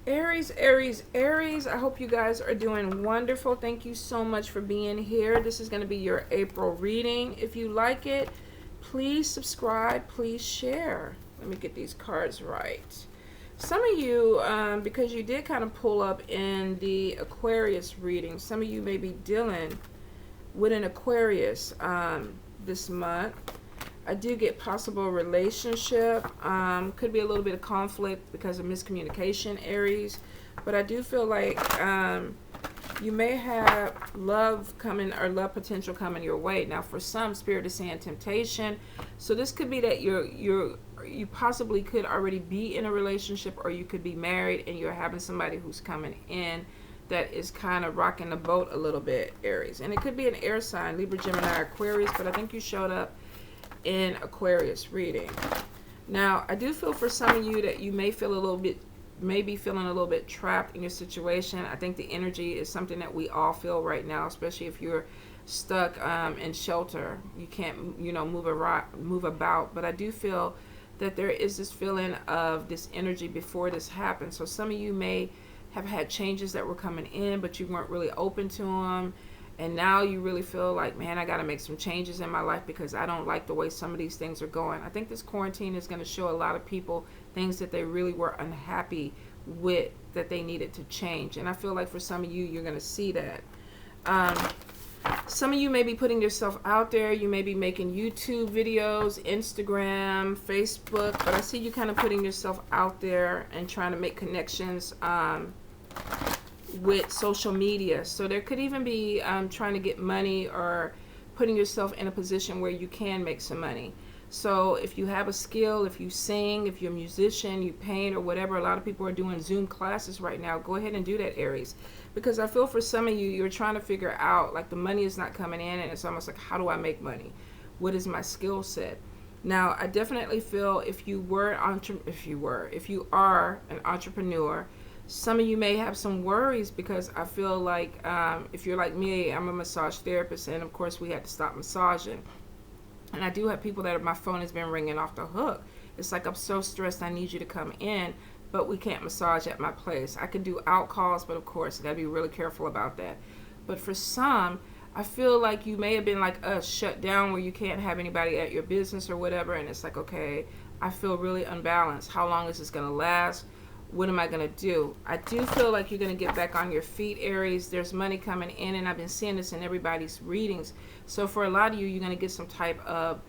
Aries, Aries, Aries, I hope you guys are doing wonderful. Thank you so much for being here. This is going to be your April reading. If you like it, please subscribe, please share. Let me get these cards right. Some of you, because you did kind of pull up in the Aquarius reading, some of you may be dealing with an Aquarius this month. I do get possible relationship. Could be a little bit of conflict because of miscommunication, Aries. But I do feel like you may have love coming or love potential coming your way. Now, for some, Spirit is saying temptation. So this could be that you possibly could already be in a relationship, or you could be married and you're having somebody who's coming in that is kind of rocking the boat a little bit, Aries. And it could be an air sign, Libra, Gemini, Aquarius. But I think you showed up in Aquarius reading. Now, I do feel for some of you that you may feel a little bit, maybe feeling a little bit trapped in your situation. I think the energy is something that we all feel right now, especially if you're stuck in shelter. You can't, move about. But I do feel that there is this feeling of this energy before this happened. So some of you may have had changes that were coming in, but you weren't really open to them. And now you really feel like, man, I got to make some changes in my life because I don't like the way some of these things are going. I think this quarantine is going to show a lot of people things that they really were unhappy with, that they needed to change. And I feel like for some of you, you're going to see that. Some of you may be putting yourself out there. You may be making YouTube videos, Instagram, Facebook. But I see you kind of putting yourself out there and trying to make connections with social media. So there could even be trying to get money or putting yourself in a position where you can make some money. So if you have a skill, if you sing, if you're a musician, you paint or whatever, a lot of people are doing Zoom classes right now. Go ahead and do that, Aries. Because I feel for some of you, you're trying to figure out, like, the money is not coming in, and it's almost like, how do I make money? What is my skill set? Now, I definitely feel if you are an entrepreneur, some of you may have some worries, because I feel like if you're like me, I'm a massage therapist, and of course we had to stop massaging. And I do have people that my phone has been ringing off the hook. It's like, I'm so stressed, I need you to come in, but we can't massage at my place. I can do out calls, but of course I gotta be really careful about that. But for some, I feel like you may have been like us, shut down, where you can't have anybody at your business or whatever, and it's like, okay, I feel really unbalanced. How long is this gonna last? What am I going to do? I do feel like you're going to get back on your feet, Aries. There's money coming in, and I've been seeing this in everybody's readings. So for a lot of you, you're going to get some type of,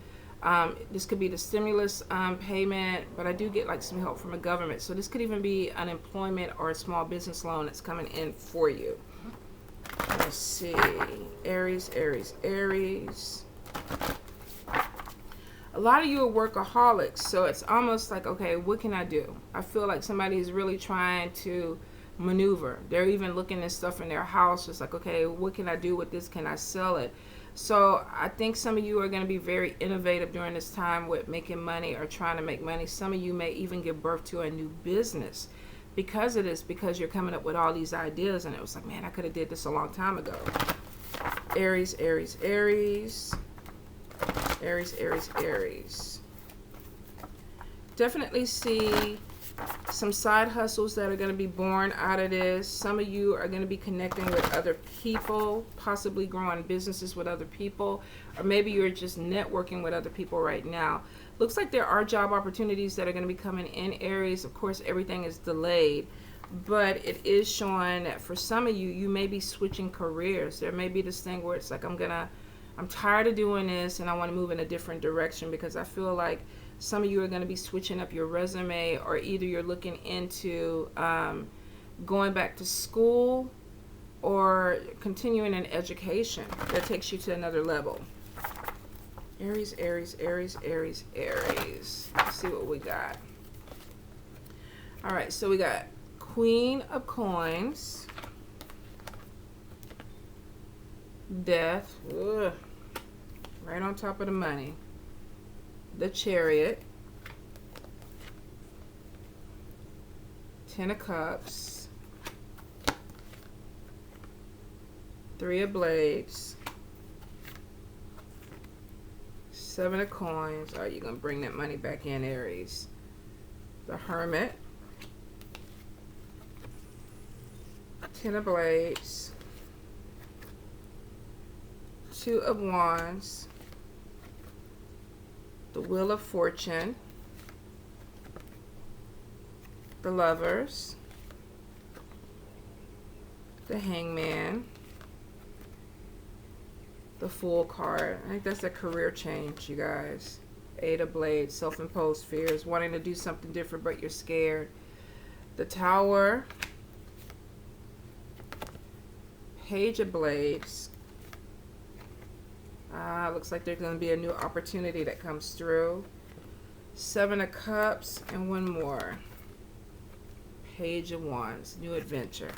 this could be the stimulus payment, but I do get like some help from the government. So this could even be unemployment or a small business loan that's coming in for you. Let's see. Aries, Aries, Aries. A lot of you are workaholics, so it's almost like, okay, what can I do? I feel like somebody is really trying to maneuver. They're even looking at stuff in their house. It's like, okay, what can I do with this? Can I sell it? So I think some of you are going to be very innovative during this time with making money or trying to make money. Some of you may even give birth to a new business because of this, because you're coming up with all these ideas, and it was like, man, I could have did this a long time ago. Aries, Aries, Aries. Aries, Aries, Aries. Definitely see some side hustles that are going to be born out of this. Some of you are going to be connecting with other people, possibly growing businesses with other people, or maybe you're just networking with other people right now. Looks like there are job opportunities that are going to be coming in, Aries. Of course, everything is delayed, but it is showing that for some of you, you may be switching careers. There may be this thing where it's like, I'm tired of doing this and I want to move in a different direction, because I feel like some of you are going to be switching up your resume, or either you're looking into going back to school or continuing an education that takes you to another level. Aries, Aries, Aries, Aries, Aries. Let's see what we got. All right, so we got Queen of Coins, Death, ugh, right on top of the money, the Chariot, Ten of Cups, Three of Blades, Seven of Coins. Are you going to bring that money back in, Aries? The Hermit, Ten of Blades, Two of Wands, the Wheel of Fortune, the Lovers, the Hangman, the Fool card. I think that's a career change, you guys. Eight of Blades, self-imposed fears, wanting to do something different but you're scared. The Tower, Page of Blades. Looks like there's going to be a new opportunity that comes through. Seven of Cups, and one more. Page of Wands, new adventure.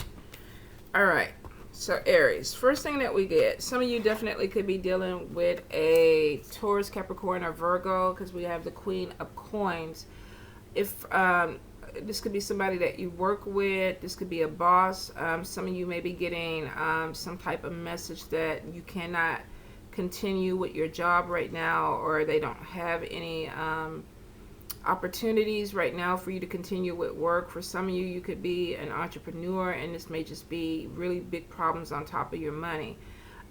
All right, so Aries, first thing that we get, some of you definitely could be dealing with a Taurus, Capricorn, or Virgo, because we have the Queen of Coins. If this could be somebody that you work with, this could be a boss. Some of you may be getting some type of message that you cannot continue with your job right now, or they don't have any opportunities right now for you to continue with work. For some of you, you could be an entrepreneur, and this may just be really big problems on top of your money.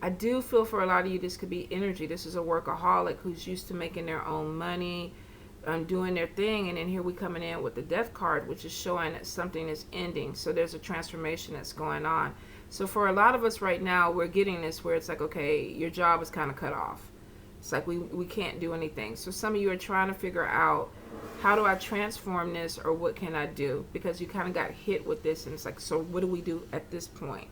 I do feel for a lot of you, this could be energy. This is a workaholic who's used to making their own money, doing their thing, and then here we coming in with the Death card, which is showing that something is ending. So there's a transformation that's going on. So for a lot of us right now, we're getting this where it's like, okay, your job is kind of cut off. It's like we can't do anything. So some of you are trying to figure out, how do I transform this, or what can I do? Because you kind of got hit with this, and it's like, so what do we do at this point?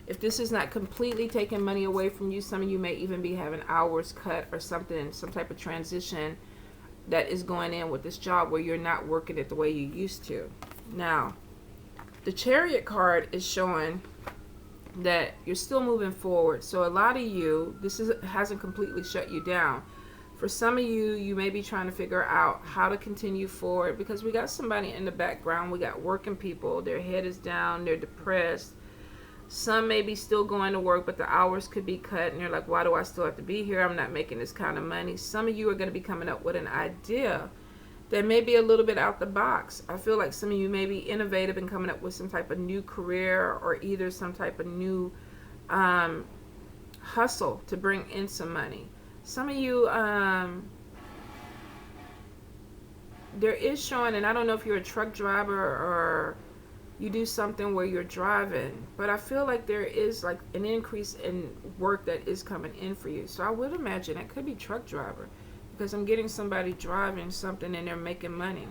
If this is not completely taking money away from you, some of you may even be having hours cut or something, some type of transition that is going in with this job where you're not working it the way you used to. Now, the Chariot card is showing that you're still moving forward. So a lot of you, hasn't completely shut you down. For some of you, you may be trying to figure out how to continue forward, because we got somebody in the background. We got working people. Their head is down. They're depressed. Some may be still going to work, but the hours could be cut, and they're like, why do I still have to be here? I'm not making this kind of money. Some of you are going to be coming up with an idea that may be a little bit out the box. I feel like some of you may be innovative and coming up with some type of new career, or either some type of new hustle to bring in some money. Some of you, there is showing, and I don't know if you're a truck driver or you do something where you're driving, but I feel like there is like an increase in work that is coming in for you. So I would imagine it could be truck driver, because I'm getting somebody driving something and they're making money.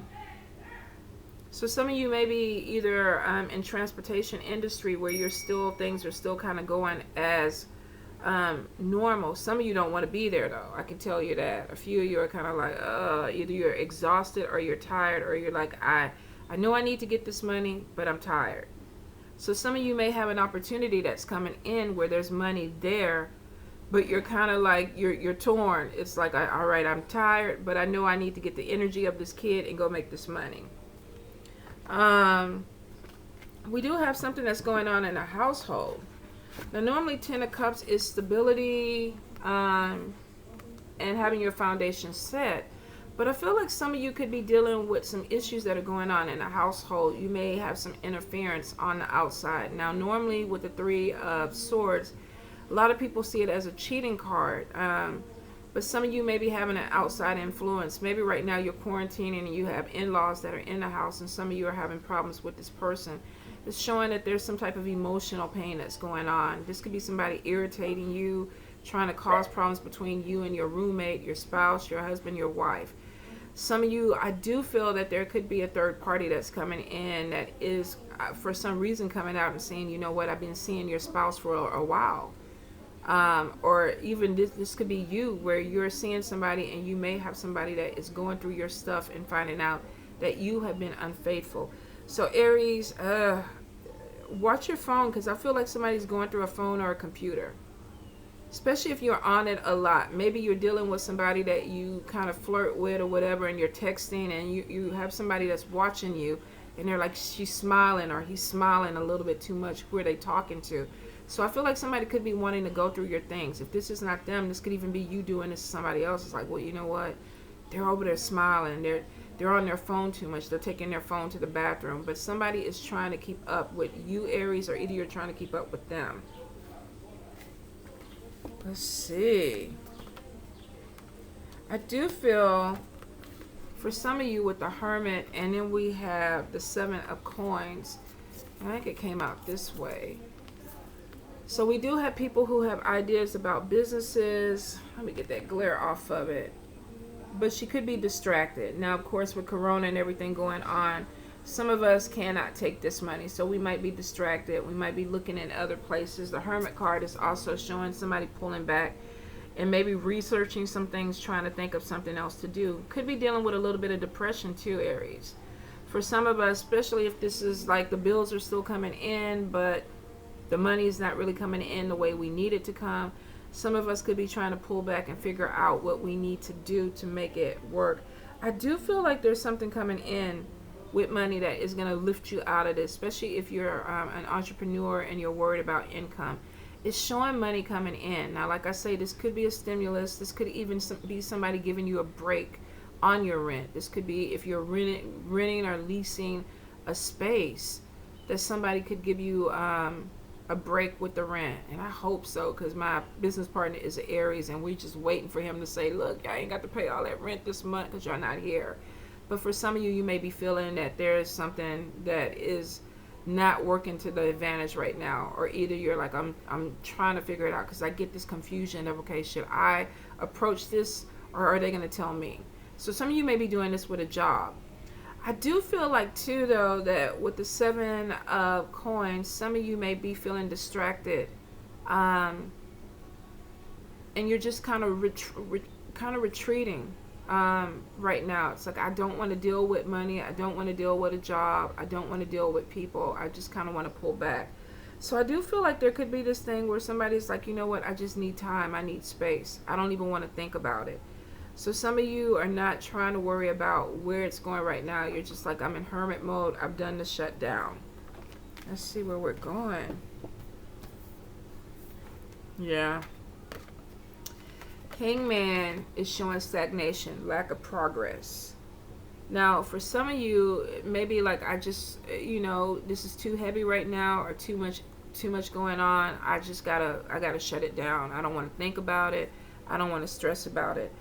So some of you may be either in transportation industry where things are still kind of going as normal. Some of you don't want to be there though. I can tell you that. A few of you are kind of like, either you're exhausted or you're tired, or you're like, I know I need to get this money, but I'm tired. So some of you may have an opportunity that's coming in where there's money there, but you're kind of like, you're torn. It's like, all right, I'm tired, but I know I need to get the energy of this kid and go make this money. We do have something that's going on in a household. Now, normally Ten of Cups is stability and having your foundation set. But I feel like some of you could be dealing with some issues that are going on in a household. You may have some interference on the outside. Now, normally with the Three of Swords, a lot of people see it as a cheating card. But some of you may be having an outside influence. Maybe right now you're quarantining and you have in-laws that are in the house, and some of you are having problems with this person. It's showing that there's some type of emotional pain that's going on. This could be somebody irritating you, trying to cause problems between you and your roommate, your spouse, your husband, your wife. Some of you, I do feel that there could be a third party that's coming in that is, for some reason, coming out and saying, you know what, I've been seeing your spouse for a while. Or even this could be you, where you're seeing somebody and you may have somebody that is going through your stuff and finding out that you have been unfaithful. So Aries, watch your phone, because I feel like somebody's going through a phone or a computer, especially if you're on it a lot. Maybe you're dealing with somebody that you kind of flirt with or whatever, and you're texting, and you have somebody that's watching you, and they're like, she's smiling or he's smiling a little bit too much. Who are they talking to? So I feel like somebody could be wanting to go through your things. If this is not them, this could even be you doing this to somebody else. It's like, well, you know what? They're over there smiling. they're on their phone too much. They're taking their phone to the bathroom. But somebody is trying to keep up with you, Aries, or either you're trying to keep up with them. Let's see. I do feel for some of you with the Hermit, and then we have the Seven of Coins. I think it came out this way. So we do have people who have ideas about businesses. Let me get that glare off of it. But she could be distracted. Now, of course, with Corona and everything going on, some of us cannot take this money. So we might be distracted. We might be looking in other places. The Hermit card is also showing somebody pulling back and maybe researching some things, trying to think of something else to do. Could be dealing with a little bit of depression too, Aries. For some of us, especially if this is like the bills are still coming in, but the money is not really coming in the way we need it to come. Some of us could be trying to pull back and figure out what we need to do to make it work. I do feel like there's something coming in with money that is going to lift you out of this, especially if you're an entrepreneur and you're worried about income. It's showing money coming in. Now, like I say, this could be a stimulus. This could even be somebody giving you a break on your rent. This could be if you're renting or leasing a space, that somebody could give you a break with the rent. And I hope so, because my business partner is an Aries, and we're just waiting for him to say, look, I ain't got to pay all that rent this month because you're not here. But for some of you, you may be feeling that there is something that is not working to the advantage right now, or either you're like, I'm trying to figure it out because I get this confusion of, okay, should I approach this or are they going to tell me? So some of you may be doing this with a job. I do feel like too, though, that with the Seven of Coins, some of you may be feeling distracted, and you're just kind of retreating right now. It's like, I don't want to deal with money. I don't want to deal with a job. I don't want to deal with people. I just kind of want to pull back. So I do feel like there could be this thing where somebody's like, you know what? I just need time. I need space. I don't even want to think about it. So some of you are not trying to worry about where it's going right now. You're just like, I'm in hermit mode. I've done the shutdown. Let's see where we're going. Yeah. Hangman is showing stagnation, lack of progress. Now, for some of you, maybe like, I just, this is too heavy right now, or too much going on. I gotta shut it down. I don't want to think about it. I don't want to stress about it.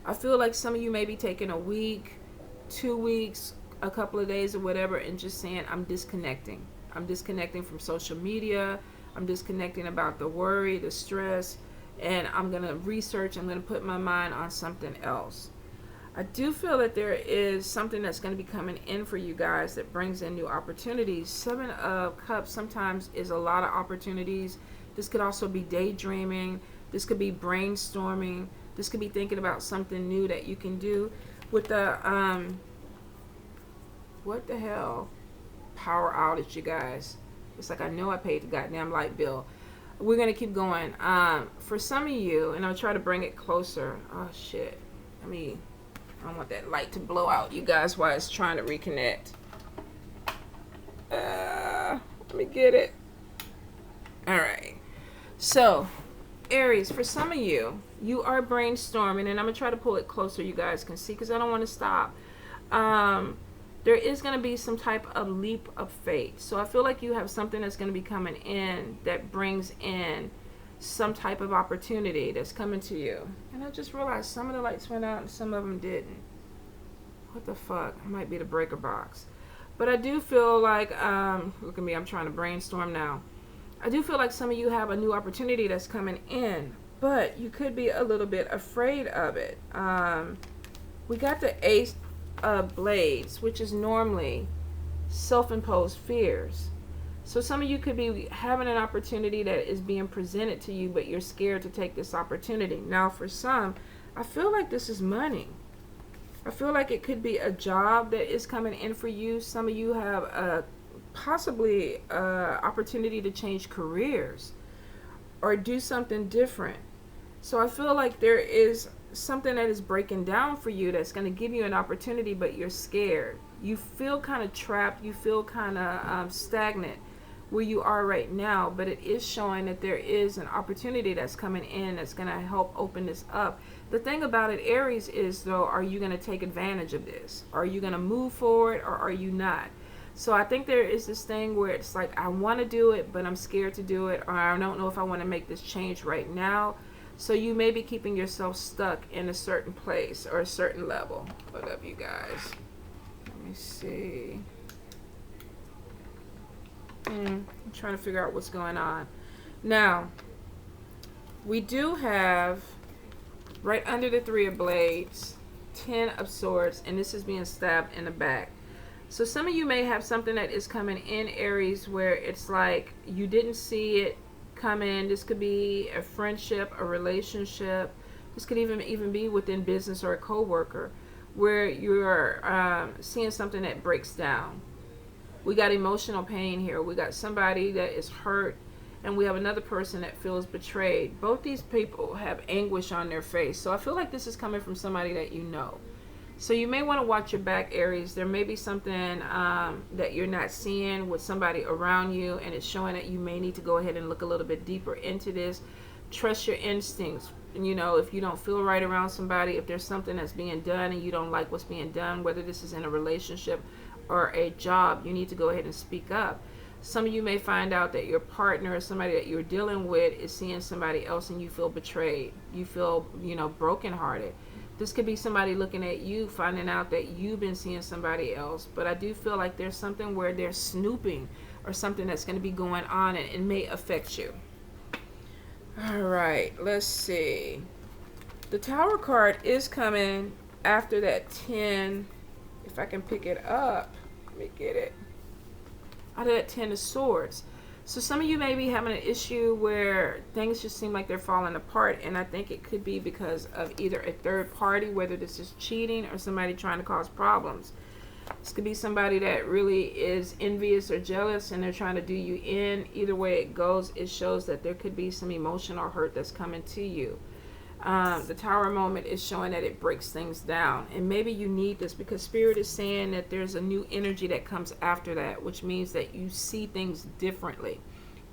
I feel like some of you may be taking a week, 2 weeks, a couple of days or whatever, and just saying, I'm disconnecting. I'm disconnecting from social media. I'm disconnecting about the worry, the stress, and I'm going to research. I'm going to put my mind on something else. I do feel that there is something that's going to be coming in for you guys that brings in new opportunities. Seven of Cups sometimes is a lot of opportunities. This could also be daydreaming. This could be brainstorming. This could be thinking about something new that you can do. With the, what the hell? Power outage, you guys. It's like, I know I paid the goddamn light bill. We're going to keep going. For some of you, and I'll try to bring it closer. Oh, shit. I don't want that light to blow out, you guys, while it's trying to reconnect. Let me get it. All right. So, Aries, for some of you, you are brainstorming, and I'm going to try to pull it closer, you guys can see, because I don't want to stop. There is going to be some type of leap of faith. So I feel like you have something that's going to be coming in that brings in some type of opportunity that's coming to you. And I just realized some of the lights went out and some of them didn't. What the fuck? It might be the breaker box. But I do feel like, look at me, I'm trying to brainstorm now. I do feel like some of you have a new opportunity that's coming in, but you could be a little bit afraid of it. We got the Ace of Blades, which is normally self-imposed fears. So some of you could be having an opportunity that is being presented to you, but you're scared to take this opportunity. Now, for some, I feel like this is money. I feel like it could be a job that is coming in for you. Some of you have a possibly opportunity to change careers or do something different. So I feel like there is something that is breaking down for you that's going to give you an opportunity, but you're scared. You feel kind of trapped. You feel kind of stagnant. where you are right now, but it is showing that there is an opportunity that's coming in that's going to help open this up. The thing about it, Aries, is though, are you going to take advantage of this? Are you going to move forward, or are you not? So I think there is this thing where it's like, I want to do it, but I'm scared to do it, or I don't know if I want to make this change right now. So you may be keeping yourself stuck in a certain place or a certain level. What up, you guys? Let me see. I'm trying to figure out what's going on. Now, we do have, right under the Three of Blades, 10 of Swords, and this is being stabbed in the back. So some of you may have something that is coming in, Aries, where it's like you didn't see it come in. This could be a friendship, a relationship. This could even be within business or a coworker, where you're seeing something that breaks down. We got emotional pain here. We got somebody that is hurt, and we have another person that feels betrayed. Both these people have anguish on their face. So I feel like this is coming from somebody that you know. So you may want to watch your back, Aries. There may be something that you're not seeing with somebody around you, and it's showing that you may need to go ahead and look a little bit deeper into this. Trust your instincts. You know, if you don't feel right around somebody, if there's something that's being done and you don't like what's being done, whether this is in a relationship or a job, you need to go ahead and speak up. Some of you may find out that your partner or somebody that you're dealing with is seeing somebody else, and you feel betrayed. You feel, brokenhearted. This could be somebody looking at you, finding out that you've been seeing somebody else. But I do feel like there's something where they're snooping, or something that's going to be going on, and it may affect you. All right, let's see. The Tower card is coming after that 10. If I can pick it up, let me get it. Out of that 10 of Swords. So some of you may be having an issue where things just seem like they're falling apart, and I think it could be because of either a third party, whether this is cheating or somebody trying to cause problems. This could be somebody that really is envious or jealous, and they're trying to do you in. Either way it goes, it shows that there could be some emotional hurt that's coming to you. The Tower moment is showing that it breaks things down, and maybe you need this because Spirit is saying that there's a new energy that comes after that, which means that you see things differently.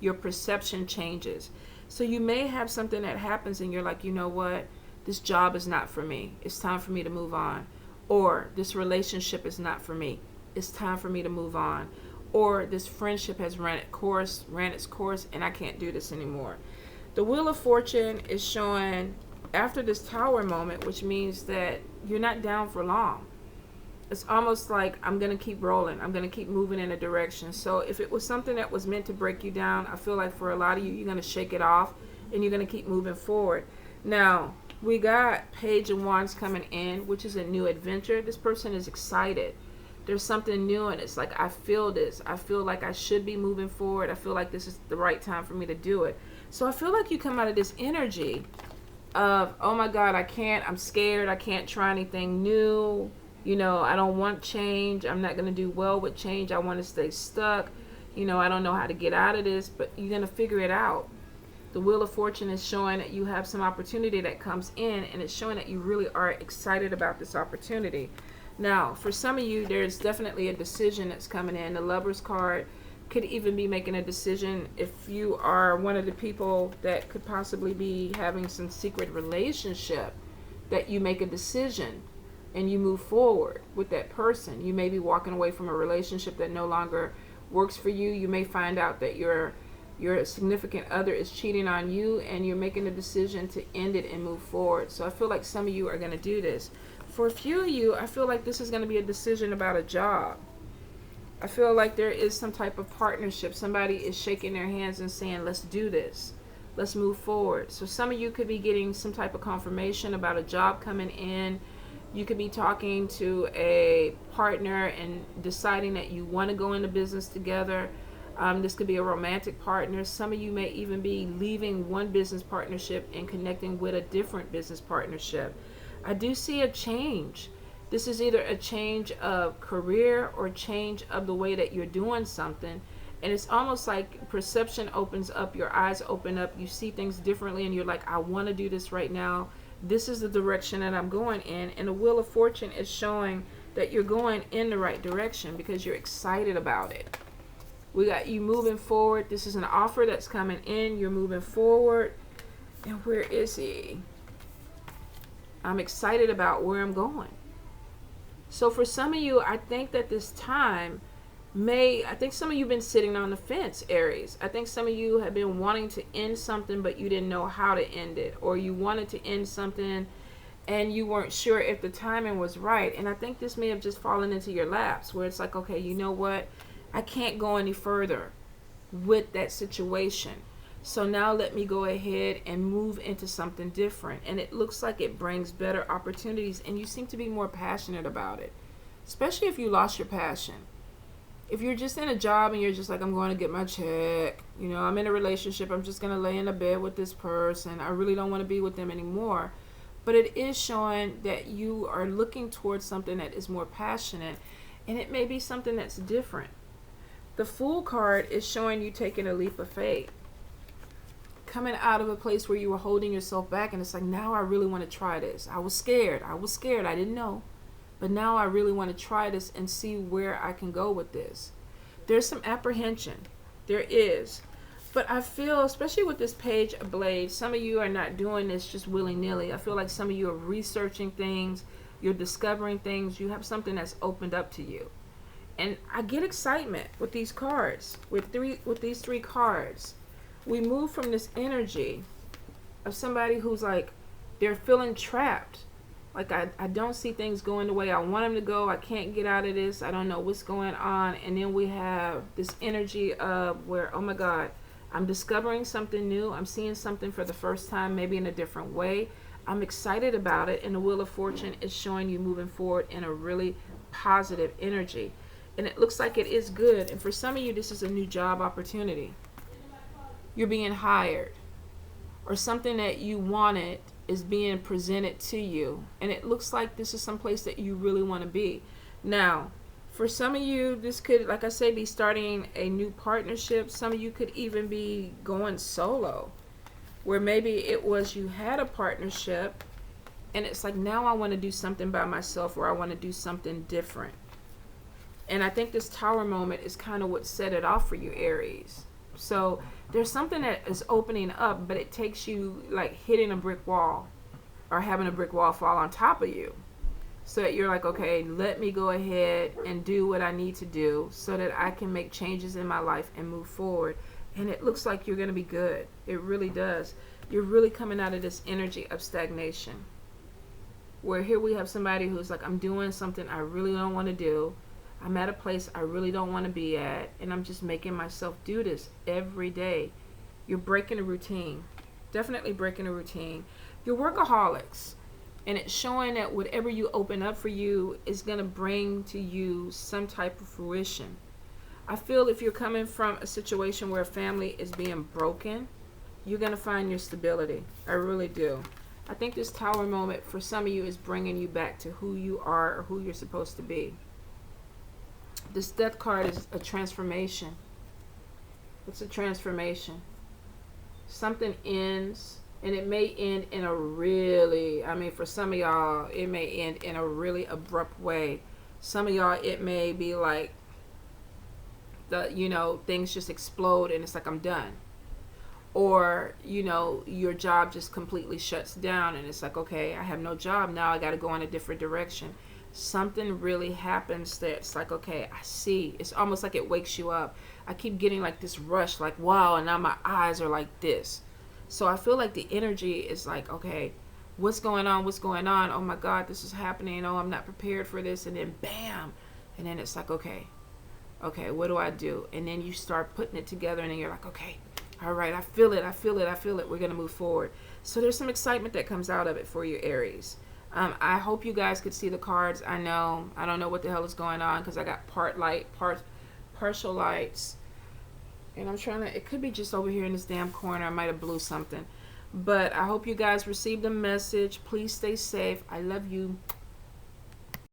Your perception changes. So you may have something that happens and you're like, you know what, this job is not for me, it's time for me to move on. Or this relationship is not for me, it's time for me to move on. Or this friendship has ran its course and I can't do this anymore. The Wheel of Fortune is showing after this Tower moment, which means that you're not down for long. It's almost like, I'm going to keep rolling. I'm going to keep moving in a direction. So if it was something that was meant to break you down, I feel like for a lot of you, you're going to shake it off and you're going to keep moving forward. Now, we got Page of Wands coming in, which is a new adventure. This person is excited. There's something new, and it's like, I feel this. I feel like I should be moving forward. I feel like this is the right time for me to do it. So I feel like you come out of this energy of, oh my God, I'm scared, I can't try anything new, I don't want change, I'm not going to do well with change, I want to stay stuck, I don't know how to get out of this, but you're going to figure it out. The Wheel of Fortune is showing that you have some opportunity that comes in, and it's showing that you really are excited about this opportunity. Now, for some of you, there's definitely a decision that's coming in. The Lover's card could even be making a decision if you are one of the people that could possibly be having some secret relationship, that you make a decision and you move forward with that person. You may be walking away from a relationship that no longer works for you. You may find out that your significant other is cheating on you, and you're making a decision to end it and move forward. So I feel like some of you are going to do this. For a few of you, I feel like this is going to be a decision about a job. I feel like there is some type of partnership. Somebody is shaking their hands and saying, let's do this. Let's move forward. So some of you could be getting some type of confirmation about a job coming in. You could be talking to a partner and deciding that you want to go into business together. This could be a romantic partner. Some of you may even be leaving one business partnership and connecting with a different business partnership. I do see a change. This is either a change of career or change of the way that you're doing something. And it's almost like perception opens up, your eyes open up, you see things differently, and you're like, I want to do this right now. This is the direction that I'm going in. And the Wheel of Fortune is showing that you're going in the right direction because you're excited about it. We got you moving forward. This is an offer that's coming in. You're moving forward. And where is he? I'm excited about where I'm going. So for some of you, I think that this time I think some of you have been sitting on the fence, Aries. I think some of you have been wanting to end something, but you didn't know how to end it. Or you wanted to end something and you weren't sure if the timing was right. And I think this may have just fallen into your laps where it's like, okay, you know what? I can't go any further with that situation. So now let me go ahead and move into something different. And it looks like it brings better opportunities, and you seem to be more passionate about it, especially if you lost your passion. If you're just in a job and you're just like, I'm going to get my check, you know, I'm in a relationship, I'm just going to lay in a bed with this person, I really don't want to be with them anymore. But it is showing that you are looking towards something that is more passionate, and it may be something that's different. The Fool card is showing you taking a leap of faith, coming out of a place where you were holding yourself back, and it's like, now I really want to try this. I was scared, I didn't know. But now I really want to try this and see where I can go with this. There's some apprehension. There is. But I feel, especially with this Page of Blades, some of you are not doing this just willy-nilly. I feel like some of you are researching things. You're discovering things. You have something that's opened up to you. And I get excitement with these cards. With these three cards. We move from this energy of somebody who's like, they're feeling trapped. Like, I don't see things going the way I want them to go. I can't get out of this. I don't know what's going on. And then we have this energy of where, oh my God, I'm discovering something new. I'm seeing something for the first time, maybe in a different way. I'm excited about it. And the Wheel of Fortune is showing you moving forward in a really positive energy. And it looks like it is good. And for some of you, this is a new job opportunity. You're being hired. Or something that you wanted is being presented to you, and it looks like this is some place that you really want to be. Now, for some of you, this could, like I say, be starting a new partnership. Some of you could even be going solo, where maybe it was you had a partnership and it's like, now I want to do something by myself, or I want to do something different. And I think this Tower moment is kind of what set it off for you, Aries. So there's something that is opening up, but it takes you like hitting a brick wall or having a brick wall fall on top of you, so that you're like, okay, let me go ahead and do what I need to do so that I can make changes in my life and move forward. And it looks like you're going to be good. It really does. You're really coming out of this energy of stagnation, where here we have somebody who's like, I'm doing something I really don't want to do. I'm at a place I really don't want to be at, and I'm just making myself do this every day. You're breaking a routine. Definitely breaking a routine. You're workaholics, and it's showing that whatever you open up for you is going to bring to you some type of fruition. I feel if you're coming from a situation where a family is being broken, you're going to find your stability. I really do. I think this Tower moment for some of you is bringing you back to who you are or who you're supposed to be. This Death card is a transformation. It's a transformation. Something ends, and it may end in a really, I mean, for some of y'all, it may end in a really abrupt way. Some of y'all, it may be like, things just explode and it's like, I'm done. Or, your job just completely shuts down and it's like, okay, I have no job now. I got to go in a different direction. Something really happens that's like, okay, I see. It's almost like it wakes you up. I keep getting like this rush, like, wow, and now my eyes are like this. So I feel like the energy is like, okay, what's going on? What's going on? Oh my God, this is happening. Oh, I'm not prepared for this. And then bam. And then it's like, okay, what do I do? And then you start putting it together and then you're like, okay, all right, I feel it. We're going to move forward. So there's some excitement that comes out of it for you, Aries. I hope you guys could see the cards. I don't know what the hell is going on because I got partial lights. And I'm trying to, it could be just over here in this damn corner. I might have blew something. But I hope you guys received the message. Please stay safe. I love you.